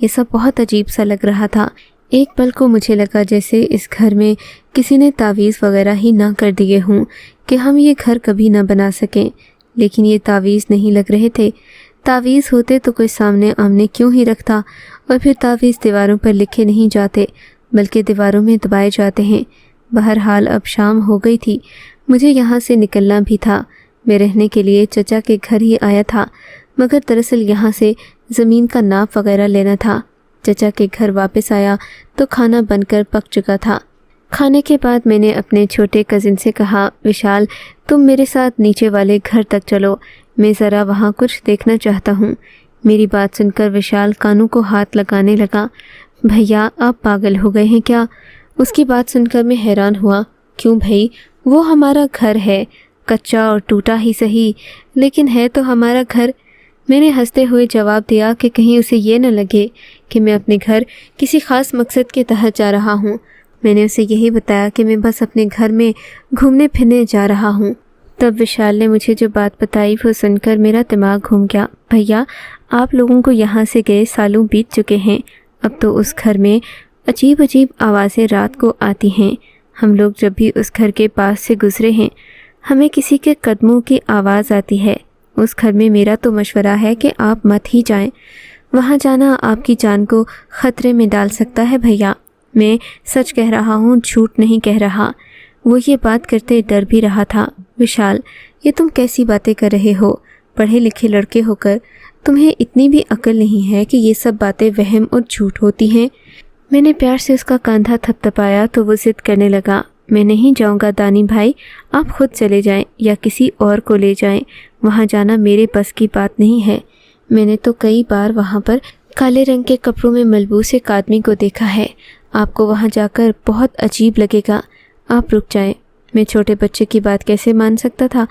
یہ سب بہت عجیب سا لگ رہا تھا۔ ایک پل کو مجھے لگا جیسے اس گھر میں کسی نے تعویذ وغیرہ ہی نہ کر دیے ہوں کہ ہم یہ گھر کبھی نہ بنا سکیں، لیکن یہ تعویذ نہیں لگ رہے تھے۔ تعویذ ہوتے تو کوئی سامنے آمنے کیوں ہی رکھتا، اور پھر تعویذ دیواروں پر لکھے نہیں جاتے بلکہ دیواروں میں دبائے جاتے ہیں۔ بہرحال اب شام ہو گئی تھی، مجھے یہاں سے نکلنا بھی تھا۔ میں رہنے کے لیے چچا کے گھر ہی آیا تھا، مگر دراصل یہاں سے زمین کا ناپ وغیرہ لینا تھا۔ چچا کے گھر واپس آیا تو کھانا بن کر پک چکا تھا۔ کھانے کے بعد میں نے اپنے چھوٹے کزن سے کہا، وشال تم میرے ساتھ نیچے والے گھر تک چلو، میں ذرا وہاں کچھ دیکھنا چاہتا ہوں۔ میری بات سن کر وشال کانوں کو ہاتھ لگانے لگا۔ بھیا آپ پاگل ہو گئے ہیں کیا؟ اس کی بات سن کر میں حیران ہوا۔ کیوں بھائی، وہ ہمارا گھر ہے، کچا اور ٹوٹا ہی صحیح، لیکن ہے تو ہمارا گھر۔ میں نے ہنستے ہوئے جواب دیا کہ کہیں اسے یہ نہ لگے کہ میں اپنے گھر کسی خاص مقصد کے تحت جا رہا ہوں۔ میں نے اسے یہی بتایا کہ میں بس اپنے گھر میں گھومنے پھرنے جا رہا ہوں۔ تب وشال نے مجھے جو بات بتائی وہ سن کر میرا دماغ گھوم گیا۔ بھیا آپ لوگوں کو یہاں سے گئے سالوں بیت چکے ہیں، اب تو اس گھر میں عجیب عجیب آوازیں رات کو آتی ہیں۔ ہم لوگ جب بھی اس گھر کے پاس سے گزرے ہیں ہمیں کسی کے قدموں کی آواز آتی ہے۔ اس گھر میں میرا تو مشورہ ہے کہ آپ مت ہی جائیں، وہاں جانا آپ کی جان کو خطرے میں ڈال سکتا ہے۔ بھیا میں سچ کہہ رہا ہوں، جھوٹ نہیں کہہ رہا۔ وہ یہ بات کرتے ڈر بھی رہا تھا۔ وشال یہ تم کیسی باتیں کر رہے ہو؟ پڑھے لکھے لڑکے ہو کر تمہیں اتنی بھی عقل نہیں ہے کہ یہ سب باتیں وہم اور جھوٹ ہوتی ہیں؟ میں نے پیار سے اس کا کاندھا تھپ تھپایا تو وہ ضد کرنے لگا۔ میں نہیں جاؤں گا دانی بھائی، آپ خود چلے جائیں یا کسی اور کو لے جائیں، وہاں جانا میرے بس کی بات نہیں ہے۔ میں نے تو کئی بار وہاں پر کالے رنگ کے کپڑوں میں ملبوس ایک آدمی کو دیکھا ہے، آپ کو وہاں جا کر بہت عجیب لگے گا، آپ رک جائیں۔ میں چھوٹے بچے کی بات کیسے مان سکتا تھا؟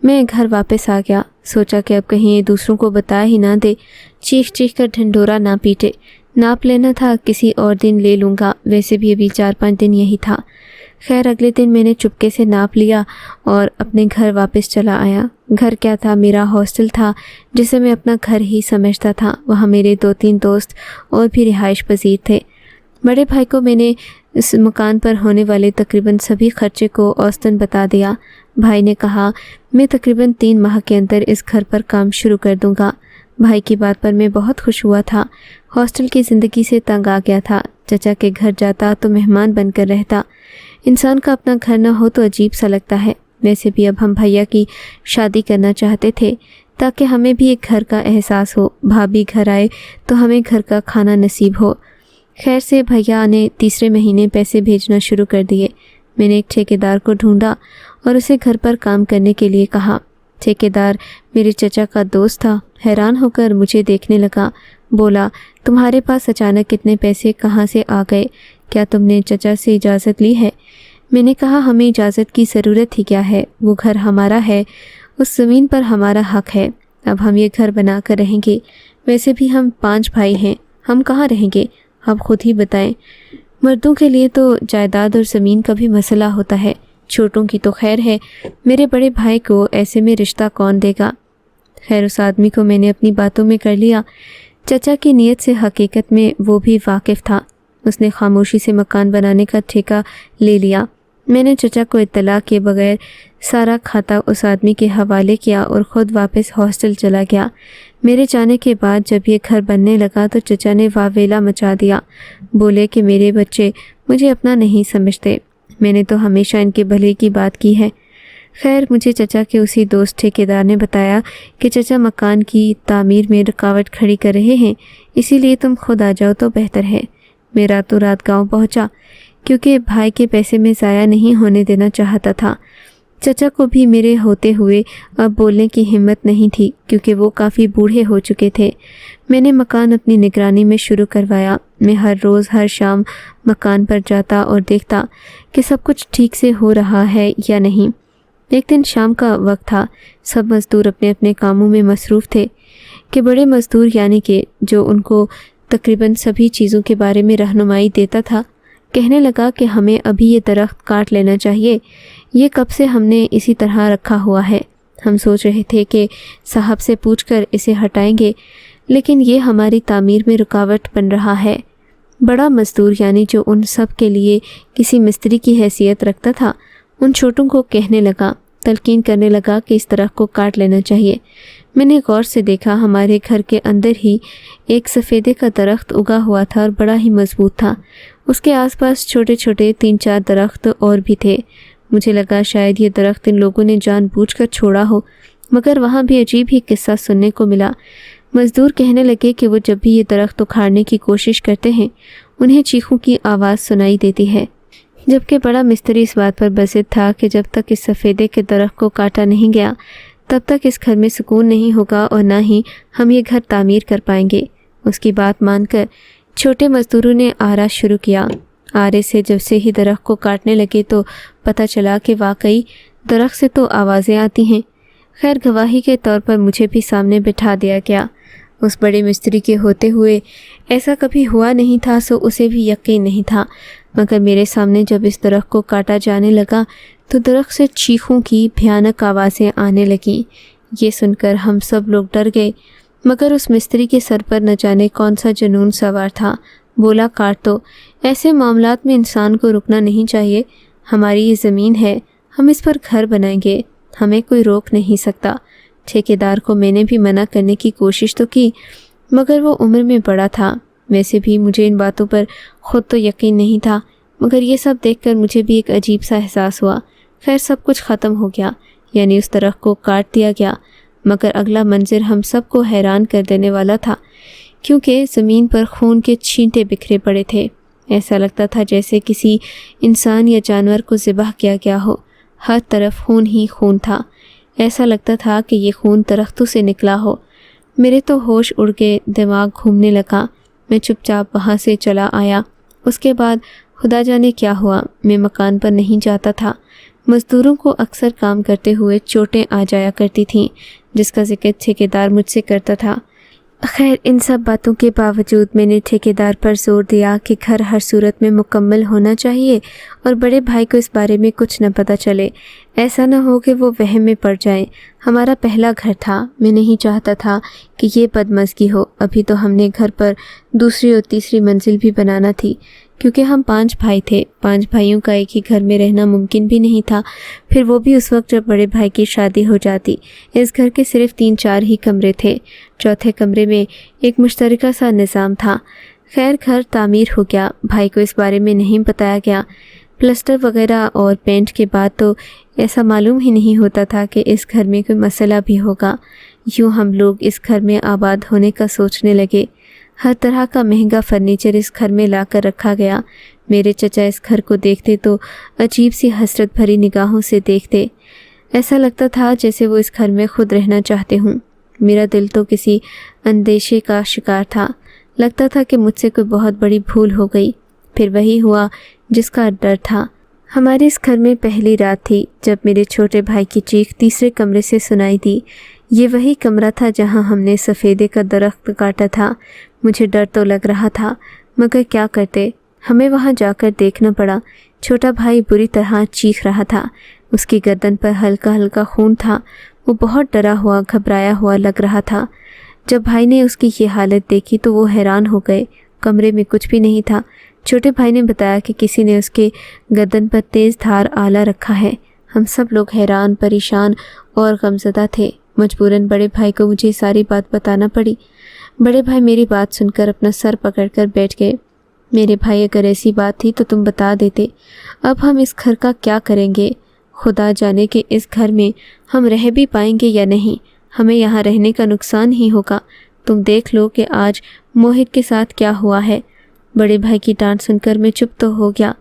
میں گھر واپس آ گیا، سوچا کہ اب کہیں یہ دوسروں کو بتا ہی نہ دے، چیخ چیخ کر ڈھنڈورا نہ پیٹے۔ ناپ لینا تھا کسی اور دن لے لوں گا، ویسے بھی ابھی 4-5 دن یہی تھا۔ خیر اگلے دن میں نے چپکے سے ناپ لیا اور اپنے گھر واپس چلا آیا۔ گھر کیا تھا، میرا ہاسٹل تھا جسے میں اپنا گھر ہی سمجھتا تھا۔ وہاں میرے 2-3 دوست اور بھی رہائش پذیر تھے۔ بڑے بھائی کو میں نے اس مکان پر ہونے والے تقریباً سبھی خرچے کو اوسطاً بتا دیا۔ بھائی نے کہا میں تقریباً 3 ماہ کے اندر اس گھر پر کام شروع کر دوں گا۔ بھائی کی بات پر میں بہت خوش ہوا تھا۔ ہاسٹل کی زندگی سے تنگ آ گیا تھا۔ چچا کے گھر جاتا تو مہمان بن کر رہتا۔ انسان کا اپنا گھر نہ ہو تو عجیب سا لگتا ہے۔ ویسے بھی اب ہم بھیا کی شادی کرنا چاہتے تھے تاکہ ہمیں بھی ایک گھر کا احساس ہو، بھابھی گھر آئے تو ہمیں گھر کا کھانا نصیب ہو۔ خیر سے بھیا نے تیسرے مہینے پیسے بھیجنا شروع کر دیے۔ میں نے ایک ٹھیکیدار کو ڈھونڈا اور اسے گھر پر کام کرنے کے لیے کہا۔ ٹھیکیدار میرے چچا کا دوست تھا۔ حیران ہو کر مجھے دیکھنے لگا، بولا تمہارے پاس اچانک اتنے پیسے کہاں سے آ گئے؟ کیا تم نے چچا سے اجازت لی ہے؟ میں نے کہا ہمیں اجازت کی ضرورت ہی کیا ہے، وہ گھر ہمارا ہے، اس زمین پر ہمارا حق ہے۔ اب ہم یہ گھر بنا کر رہیں گے، ویسے بھی ہم 5 بھائی ہیں، ہم کہاں رہیں گے؟ آپ خود ہی بتائیں۔ مردوں کے لیے تو جائیداد اور زمین کا بھی مسئلہ ہوتا ہے، چھوٹوں کی تو خیر ہے، میرے بڑے بھائی کو ایسے میں رشتہ کون دے گا؟ خیر اس آدمی کو میں نے اپنی باتوں میں کر لیا۔ چچا کی نیت سے حقیقت میں وہ بھی واقف تھا۔ اس نے خاموشی سے مکان بنانے کا ٹھیکہ لے لیا۔ میں نے چچا کو اطلاع کیے بغیر سارا کھاتا اس آدمی کے حوالے کیا اور خود واپس ہاسٹل چلا گیا۔ میرے جانے کے بعد جب یہ گھر بننے لگا تو چچا نے واویلا مچا دیا، بولے کہ میرے بچے مجھے اپنا نہیں سمجھتے، میں نے تو ہمیشہ ان کے بھلے کی بات کی ہے۔ خیر مجھے چچا کے اسی دوست ٹھیکیدار نے بتایا کہ چچا مکان کی تعمیر میں رکاوٹ کھڑی کر رہے ہیں، اسی لیے تم خود آ جاؤ تو بہتر ہے۔ میں راتوں رات گاؤں پہنچا کیونکہ بھائی کے پیسے میں ضائع نہیں ہونے دینا چاہتا تھا۔ چچا کو بھی میرے ہوتے ہوئے اب بولنے کی ہمت نہیں تھی کیونکہ وہ کافی بوڑھے ہو چکے تھے۔ میں نے مکان اپنی نگرانی میں شروع کروایا۔ میں ہر روز ہر شام مکان پر جاتا اور دیکھتا کہ سب کچھ ٹھیک سے ہو رہا ہے یا نہیں۔ ایک دن شام کا وقت تھا، سب مزدور اپنے اپنے کاموں میں مصروف تھے کہ بڑے مزدور یعنی کہ جو ان کو تقریباً سبھی چیزوں کے بارے میں رہنمائی دیتا تھا، کہنے لگا کہ ہمیں ابھی یہ درخت کاٹ لینا چاہیے، یہ کب سے ہم نے اسی طرح رکھا ہوا ہے۔ ہم سوچ رہے تھے کہ صاحب سے پوچھ کر اسے ہٹائیں گے، لیکن یہ ہماری تعمیر میں رکاوٹ بن رہا ہے۔ بڑا مزدور یعنی جو ان سب کے لیے کسی مستری کی حیثیت رکھتا تھا، ان چھوٹوں کو کہنے لگا، تلقین کرنے لگا کہ اس درخت کو کاٹ لینا چاہیے۔ میں نے غور سے دیکھا، ہمارے گھر کے اندر ہی ایک سفیدے کا درخت اگا ہوا تھا اور بڑا ہی مضبوط تھا۔ اس کے آس پاس چھوٹے چھوٹے 3-4 درخت اور بھی تھے۔ مجھے لگا شاید یہ درخت ان لوگوں نے جان بوجھ کر چھوڑا ہو، مگر وہاں بھی عجیب ہی قصہ سننے کو ملا۔ مزدور کہنے لگے کہ وہ جب بھی یہ درخت اکھاڑنے کی کوشش کرتے ہیں انہیں چیخوں کی آواز سنائی دیتی ہے، جبکہ بڑا مستری اس بات پر بضد تھا کہ جب تک اس سفیدے کے درخت کو کاٹا نہیں گیا تب تک اس گھر میں سکون نہیں ہوگا اور نہ ہی ہم یہ گھر تعمیر کر پائیں گے۔ اس کی بات مان کر چھوٹے مزدوروں نے آرا شروع کیا۔ آرے سے جب سے ہی درخت کو کاٹنے لگے تو پتہ چلا کہ واقعی درخت سے تو آوازیں آتی ہیں۔ خیر گواہی کے طور پر مجھے بھی سامنے بٹھا دیا گیا۔ اس بڑے مستری کے ہوتے ہوئے ایسا کبھی ہوا نہیں تھا، سو اسے بھی یقین نہیں تھا، مگر میرے سامنے جب اس درخت کو کاٹا جانے لگا تو درخت سے چیخوں کی بھیانک آوازیں آنے لگیں۔ یہ سن کر ہم سب لوگ ڈر گئے، مگر اس مستری کے سر پر نہ جانے کون سا جنون سوار تھا۔ بولا، کاٹ دو، ایسے معاملات میں انسان کو رکنا نہیں چاہیے۔ ہماری یہ زمین ہے، ہم اس پر گھر بنائیں گے، ہمیں کوئی روک نہیں سکتا۔ ٹھیکیدار کو میں نے بھی منع کرنے کی کوشش تو کی، مگر وہ عمر میں بڑا تھا۔ ویسے بھی مجھے ان باتوں پر خود تو یقین نہیں تھا، مگر یہ سب دیکھ کر مجھے بھی ایک عجیب سا احساس ہوا۔ خیر سب کچھ ختم ہو گیا، یعنی اس درخت کو کاٹ دیا گیا، مگر اگلا منظر ہم سب کو حیران کر دینے والا تھا، کیونکہ زمین پر خون کے چھینٹے بکھرے پڑے تھے۔ ایسا لگتا تھا جیسے کسی انسان یا جانور کو ذبح کیا گیا ہو، ہر طرف خون ہی خون تھا۔ ایسا لگتا تھا کہ یہ خون درختوں سے نکلا ہو۔ میرے تو ہوش اڑ کے دماغ گھومنے لگا۔ میں چپ چاپ وہاں سے چلا آیا۔ اس کے بعد خدا جانے کیا ہوا، میں مکان پر نہیں جاتا تھا۔ مزدوروں کو اکثر کام کرتے ہوئے چوٹیں آ جایا کرتی تھیں، جس کا ذکر ٹھیکیدار مجھ سے کرتا تھا۔ خیر ان سب باتوں کے باوجود میں نے ٹھیکیدار پر زور دیا کہ گھر ہر صورت میں مکمل ہونا چاہیے اور بڑے بھائی کو اس بارے میں کچھ نہ پتہ چلے، ایسا نہ ہو کہ وہ وہم میں پڑ جائیں۔ ہمارا پہلا گھر تھا، میں نہیں چاہتا تھا کہ یہ بدمزگی ہو۔ ابھی تو ہم نے گھر پر دوسری اور تیسری منزل بھی بنانا تھی، کیونکہ ہم 5 بھائی تھے۔ 5 بھائیوں کا ایک ہی گھر میں رہنا ممکن بھی نہیں تھا، پھر وہ بھی اس وقت جب بڑے بھائی کی شادی ہو جاتی۔ اس گھر کے صرف 3-4 ہی کمرے تھے، چوتھے کمرے میں ایک مشترکہ سا نظام تھا۔ خیر گھر تعمیر ہو گیا، بھائی کو اس بارے میں نہیں بتایا گیا۔ پلسٹر وغیرہ اور پینٹ کے بعد تو ایسا معلوم ہی نہیں ہوتا تھا کہ اس گھر میں کوئی مسئلہ بھی ہوگا۔ یوں ہم لوگ اس گھر میں آباد ہونے کا سوچنے لگے۔ ہر طرح کا مہنگا فرنیچر اس گھر میں لا کر رکھا گیا۔ میرے چچا اس گھر کو دیکھتے تو عجیب سی حسرت بھری نگاہوں سے دیکھتے، ایسا لگتا تھا جیسے وہ اس گھر میں خود رہنا چاہتے ہوں۔ میرا دل تو کسی اندیشے کا شکار تھا، لگتا تھا کہ مجھ سے کوئی بہت بڑی بھول ہو گئی۔ پھر وہی ہوا جس کا ڈر تھا۔ ہمارے اس گھر میں پہلی رات تھی جب میرے چھوٹے بھائی کی چیخ تیسرے کمرے سے سنائی دی۔ یہ وہی کمرہ تھا جہاں ہم نے سفیدے کا درخت کاٹا تھا۔ مجھے ڈر تو لگ رہا تھا، مگر کیا کرتے، ہمیں وہاں جا کر دیکھنا پڑا۔ چھوٹا بھائی بری طرح چیخ رہا تھا، اس کی گردن پر ہلکا ہلکا خون تھا۔ وہ بہت ڈرا ہوا، گھبرایا ہوا لگ رہا تھا۔ جب بھائی نے اس کی یہ حالت دیکھی تو وہ حیران ہو گئے۔ کمرے میں کچھ بھی نہیں تھا۔ چھوٹے بھائی نے بتایا کہ کسی نے اس کے گردن پر تیز دھار آلہ رکھا ہے۔ ہم سب لوگ حیران، پریشان اور غمزدہ تھے۔ مجبوراً بڑے بھائی کو مجھے ساری بات بتانا پڑی۔ بڑے بھائی میری بات سن کر اپنا سر پکڑ کر بیٹھ گئے۔ میرے بھائی اگر ایسی بات تھی تو تم بتا دیتے، اب ہم اس گھر کا کیا کریں گے؟ خدا جانے کہ اس گھر میں ہم رہ بھی پائیں گے یا نہیں، ہمیں یہاں رہنے کا نقصان ہی ہوگا۔ تم دیکھ لو کہ آج موہت کے ساتھ کیا ہوا ہے۔ بڑے بھائی کی ڈانٹ سن کر میں چپ تو ہو گیا،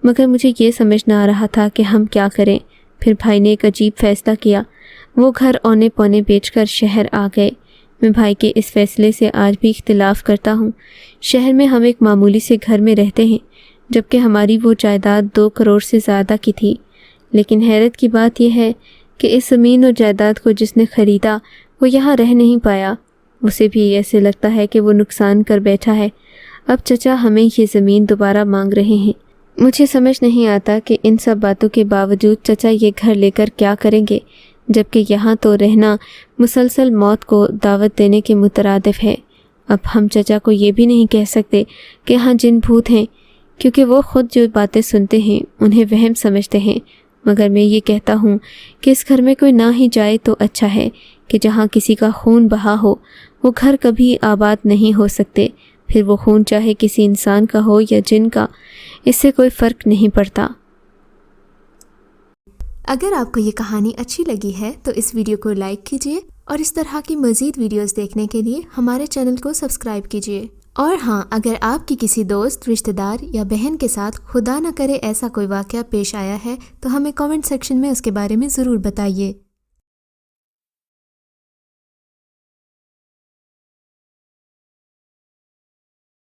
مگر مجھے یہ سمجھ نہ آ رہا تھا کہ ہم کیا کریں۔ پھر بھائی نے ایک عجیب فیصلہ کیا، وہ گھر اونے پونے بیچ کر شہر آ گئے۔ میں بھائی کے اس فیصلے سے آج بھی اختلاف کرتا ہوں۔ شہر میں ہم ایک معمولی سے گھر میں رہتے ہیں، جبکہ ہماری وہ جائیداد 2 کروڑ سے زیادہ کی تھی۔ لیکن حیرت کی بات یہ ہے کہ اس زمین اور جائیداد کو جس نے خریدا وہ یہاں رہ نہیں پایا۔ اسے بھی ایسے لگتا ہے کہ وہ نقصان کر بیٹھا ہے۔ اب چچا ہمیں یہ زمین دوبارہ مانگ رہے ہیں۔ مجھے سمجھ نہیں آتا کہ ان سب باتوں کے باوجود چچا یہ گھر لے کر کیا کریں گے، جبکہ یہاں تو رہنا مسلسل موت کو دعوت دینے کے مترادف ہے۔ اب ہم چچا کو یہ بھی نہیں کہہ سکتے کہ ہاں جن بھوت ہیں، کیونکہ وہ خود جو باتیں سنتے ہیں انہیں وہم سمجھتے ہیں، مگر میں یہ کہتا ہوں کہ اس گھر میں کوئی نہ ہی جائے تو اچھا ہے، کہ جہاں کسی کا خون بہا ہو وہ گھر کبھی آباد نہیں ہو سکتے، پھر وہ خون چاہے کسی انسان کا ہو یا جن کا، اس سے کوئی فرق نہیں پڑتا۔ اگر آپ کو یہ کہانی اچھی لگی ہے تو اس ویڈیو کو لائک کیجیے اور اس طرح کی مزید ویڈیوز دیکھنے کے لیے ہمارے چینل کو سبسکرائب کیجیے۔ اور ہاں، اگر آپ کی کسی دوست، رشتہ دار یا بہن کے ساتھ خدا نہ کرے ایسا کوئی واقعہ پیش آیا ہے تو ہمیں کامنٹ سیکشن میں اس کے بارے میں ضرور بتائیے۔